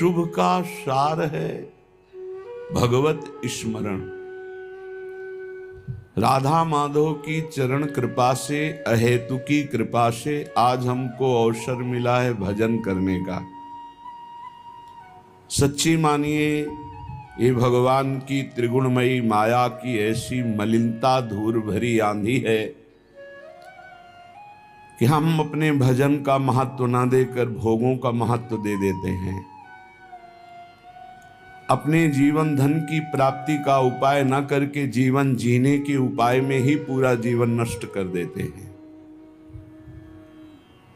शुभ का सार है भगवत स्मरण। राधा माधव की चरण कृपा से, अहेतु की कृपा से आज हमको अवसर मिला है भजन करने का। सच्ची मानिए ये भगवान की त्रिगुणमयी माया की ऐसी मलिनता धूल भरी आंधी है कि हम अपने भजन का महत्व ना देकर भोगों का महत्व दे देते हैं। अपने जीवन धन की प्राप्ति का उपाय न करके जीवन जीने के उपाय में ही पूरा जीवन नष्ट कर देते हैं।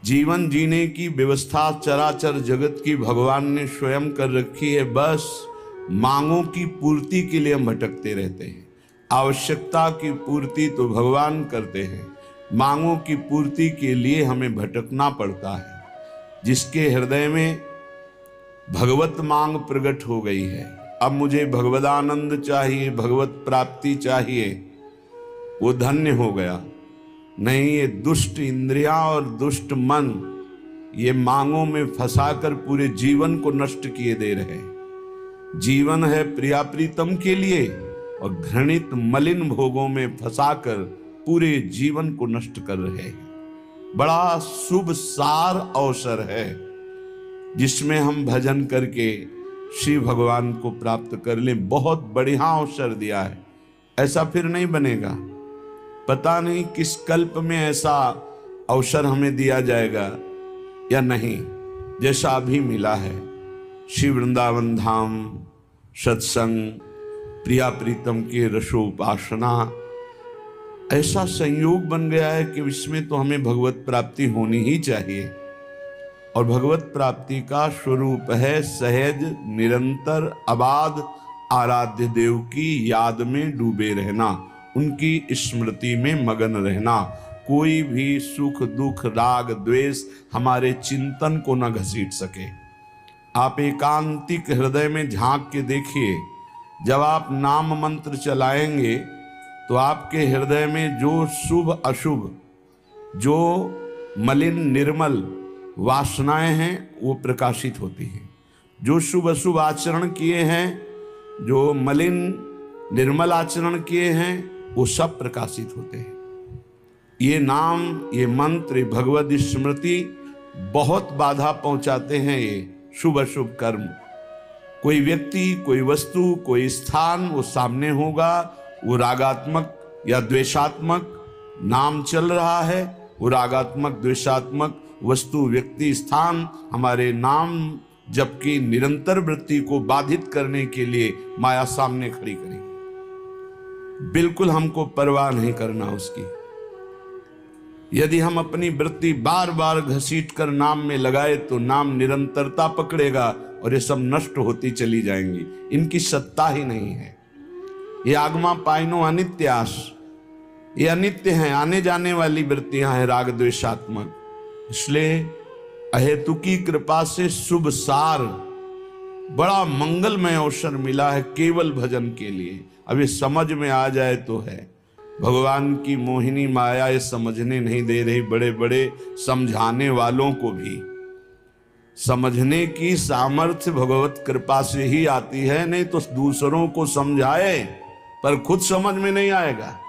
जीवन जीने की व्यवस्था चराचर जगत की भगवान ने स्वयं कर रखी है। बस मांगों की पूर्ति के लिए हम भटकते रहते हैं। आवश्यकता की पूर्ति तो भगवान करते हैं, मांगों की पूर्ति के लिए हमें भटकना पड़ता है। जिसके हृदय में भगवत मांग प्रकट हो गई है, अब मुझे भगवदानंद चाहिए, भगवत प्राप्ति चाहिए, वो धन्य हो गया। नहीं, ये दुष्ट इंद्रियां और दुष्ट मन ये मांगों में फंसाकर पूरे जीवन को नष्ट किए दे रहे। जीवन है प्रिया प्रीतम के लिए और घृणित मलिन भोगों में फंसाकर पूरे जीवन को नष्ट कर रहे हैं। बड़ा शुभ सार अवसर है जिसमें हम भजन करके श्री भगवान को प्राप्त कर लें। बहुत बढ़िया अवसर दिया है, ऐसा फिर नहीं बनेगा। पता नहीं किस कल्प में ऐसा अवसर हमें दिया जाएगा या नहीं, जैसा अभी मिला है। श्री वृंदावन धाम सत्संग, प्रिया प्रीतम के रसोपासना, ऐसा संयोग बन गया है कि इसमें तो हमें भगवत प्राप्ति होनी ही चाहिए। और भगवत प्राप्ति का स्वरूप है सहज निरंतर अबाध आराध्य देव की याद में डूबे रहना, उनकी स्मृति में मगन रहना। कोई भी सुख दुख राग द्वेष हमारे चिंतन को न घसीट सके। आप एकांतिक हृदय में झांक के देखिए, जब आप नाम मंत्र चलाएंगे तो आपके हृदय में जो शुभ अशुभ, जो मलिन निर्मल वासनाएं हैं वो प्रकाशित होती हैं। जो शुभ अशुभ आचरण किए हैं, जो मलिन निर्मल आचरण किए हैं, वो सब प्रकाशित होते हैं। ये नाम, ये मंत्र, भगवत स्मृति बहुत बाधा पहुंचाते हैं। ये शुभ अशुभ कर्म, कोई व्यक्ति, कोई वस्तु, कोई स्थान वो सामने होगा, वो रागात्मक या द्वेषात्मक नाम चल रहा है, वो रागात्मक द्वेषात्मक वस्तु व्यक्ति स्थान हमारे नाम जबकि निरंतर वृत्ति को बाधित करने के लिए माया सामने खड़ी करेगी। बिल्कुल हमको परवाह नहीं करना उसकी। यदि हम अपनी वृत्ति बार बार घसीट कर नाम में लगाए तो नाम निरंतरता पकड़ेगा और ये सब नष्ट होती चली जाएंगी। इनकी सत्ता ही नहीं है। ये आगमा पाइनो अनित्यास, ये अनित्य हैं, आने जाने वाली वृत्तियां हैं राग द्वेषात्मक। इसलिए अहेतु की कृपा से शुभ सार, बड़ा मंगलमय अवसर मिला है केवल भजन के लिए। अब ये समझ में आ जाए तो है। भगवान की मोहिनी माया ये समझने नहीं दे रही। बड़े बड़े समझाने वालों को भी समझने की सामर्थ्य भगवत कृपा से ही आती है, नहीं तो दूसरों को समझाए पर खुद समझ में नहीं आएगा।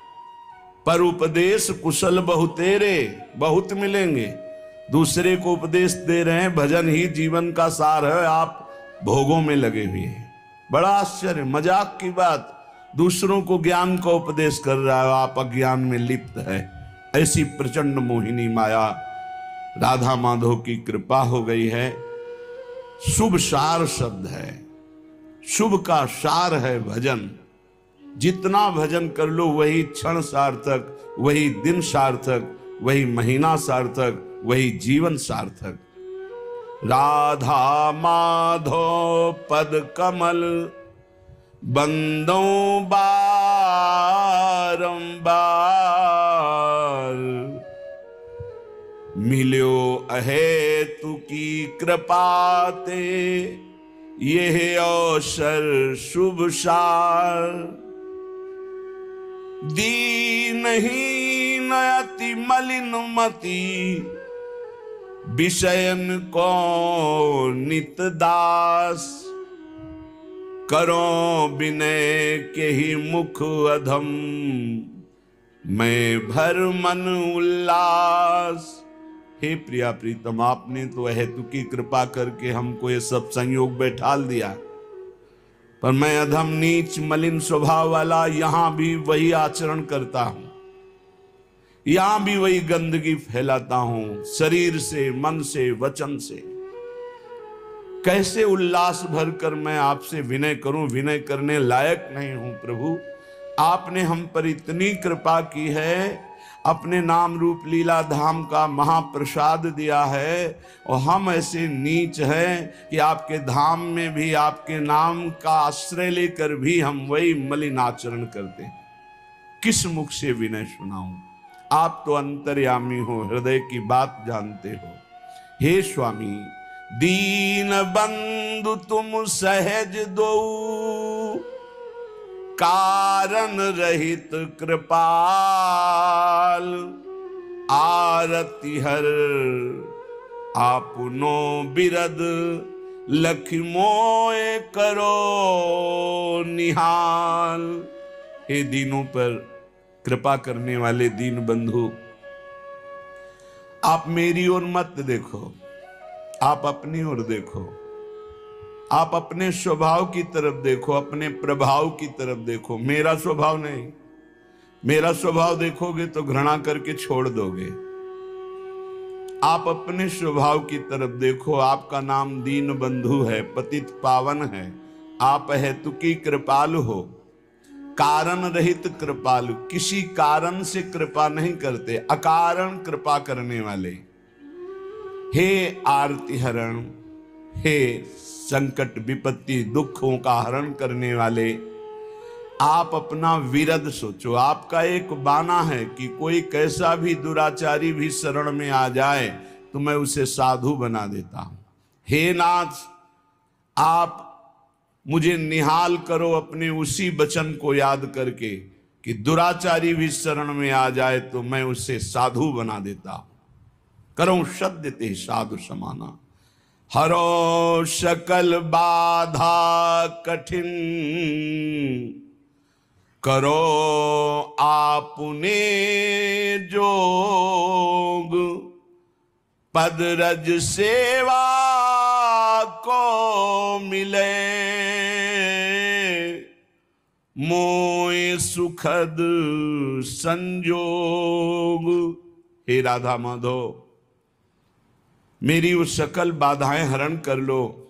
पर उपदेश कुशल बहुतेरे, बहुत मिलेंगे। दूसरे को उपदेश दे रहे हैं, भजन ही जीवन का सार है, आप भोगों में लगे हुए हैं। बड़ा आश्चर्य, मजाक की बात, दूसरों को ज्ञान का उपदेश कर रहा है, आप अज्ञान में लिप्त है। ऐसी प्रचंड मोहिनी माया राधा माधव की कृपा हो गई है। शुभ सार शब्द है, शुभ का सार है भजन। जितना भजन कर लो वही क्षण सार्थक, वही दिन सार्थक, वही महीना सार्थक, वही जीवन सार्थक। राधा माधव पद कमल बंदो बारंबार, मिल्यो अहेतु की कृपा ते, ये अवसर शुभ सार। दीनहीन अति मलिन मति, विषयन को नित दास, करो विनय के ही मुख अधम, मैं भर मन उल्लास। हे प्रिया प्रीतम, आपने तो हेतु की कृपा करके हमको ये सब संयोग बैठाल दिया, पर मैं अधम नीच मलिन स्वभाव वाला यहां भी वही आचरण करता हूं, यहां भी वही गंदगी फैलाता हूं, शरीर से, मन से, वचन से। कैसे उल्लास भरकर मैं आपसे विनय करूं? विनय करने लायक नहीं हूं प्रभु। आपने हम पर इतनी कृपा की है, अपने नाम रूप लीला धाम का महाप्रसाद दिया है, और हम ऐसे नीच हैं कि आपके धाम में भी आपके नाम का आश्रय लेकर भी हम वही मलिन आचरण करते हैं। किस मुख से विनय सुनाऊं? आप तो अंतर्यामी हो, हृदय की बात जानते हो। हे स्वामी, दीन बंधु तुम सहज दो, कारण रहित कृपाल, आरती हर आपनो बिरद, लखि मोए करो निहाल। हे दीनों पर कृपा करने वाले दीन बंधु, आप मेरी ओर मत देखो, आप अपनी ओर देखो, आप अपने स्वभाव की तरफ देखो, अपने प्रभाव की तरफ देखो, मेरा स्वभाव नहीं। मेरा स्वभाव देखोगे तो घृणा करके छोड़ दोगे। आप अपने स्वभाव की तरफ देखो। आपका नाम दीन बंधु है, पतित पावन है। आप हेतुकी कृपालु हो, कारण रहित कृपालु। किसी कारण से कृपा नहीं करते, अकारण कृपा करने वाले। हे आरती हरण, हे संकट विपत्ति दुखों का हरण करने वाले, आप अपना विरद सोचो। आपका एक बाना है कि कोई कैसा भी दुराचारी भी शरण में आ जाए तो मैं उसे साधु बना देता हूं। हे नाथ, आप मुझे निहाल करो अपने उसी वचन को याद करके कि दुराचारी भी शरण में आ जाए तो मैं उसे साधु बना देता हूं। करो शब्द ते साधु समाना, हरो सकल बाधा कठिन, करो आपने जोग, पद रज सेवा को मिले, मोए सुखद संजोग। हे राधा माधव, मेरी वो सकल बाधाएं हरण कर लो,